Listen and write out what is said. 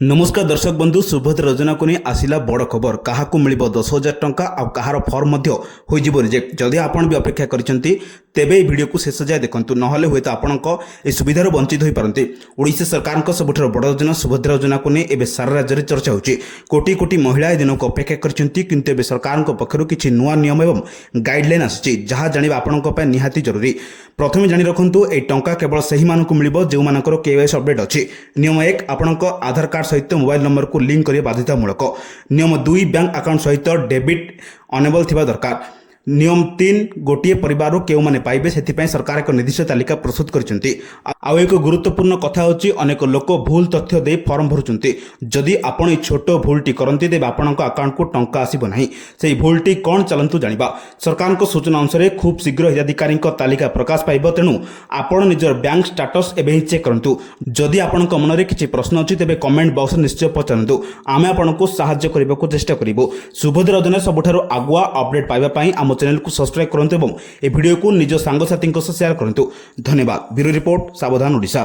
नमस्कार दर्शक बंधु सुभद्रा योजना को नहीं आसिला बड़ खबर क्या मिल 10,000 टंका और कहार फर्म हो रिजेक्ट जदि आपण भी अपेक्षा करते तेबे वीडियो को शेष जाए देखंतु नहले हुए तो आपण सुविधार वंचित हो पारती। ओडिशा सरकार सबुठार बड़ योजना सुभद्रा योजना को नहीं एवं सारा राज्य में चर्चा होची। कोटी कोटी महिला दिन को अपेक्षा करछंती किंतु एबे सरकार पक्षर किछि नुआ नियम एवं गाइडलाइन आसी जहाँ जानिबा आपणक पय निहाती जरूरी। प्रथमे जानि रखंतु ए टंका केवल सही मानकु मिलिबो जो मानकर केवाईसी अपडेट अछि। नियम 1 आपणक आधार कार्ड सहित मोबाइल नंबर को लिंक करिया बाध्यतामूलक। नियम 2 बैंक अकाउंट सहित डेबिट अनेबल थिबा दरकार। नियम 3 गोटे परिवार के मैंने पाइबे से सरकार एक निर्दिष्ट तालिका प्रस्तुत करछंती। आउ एक गुरुत्वपूर्ण कथा होची अनेक लोक भूल तथ्य दे फॉर्म भरुचंती। जदि आपण छोट भूलटी करंती तेबे आपणक अकाउंट को टंका आसीबो नाही। सेही भूलटी कोन चलंतु जानिबा। सरकार को सूचना अनुसार खूब शीघ्र हिताधिकारी तालिका प्रकाश पाइबो तेणु आपण निजर बैंक स्टेटस एबे चेक करंतु। जदि आपणक मनरे किछि प्रश्न अछि तेबे कमेंट बॉक्स निश्चय पचारंतु। आमे आपणको सहाय्य करबाको चेष्टा करिवो। सुभद्रा योजना सबुठारो आगुआ अपडेट पाइबा पई आम चैनल को सब्सक्राइब करंतु एवं ए वीडियो को निज सांगसाथी शेयर करंतु। धन्यवाद। ब्यूरो रिपोर्ट सावधान ओडिशा।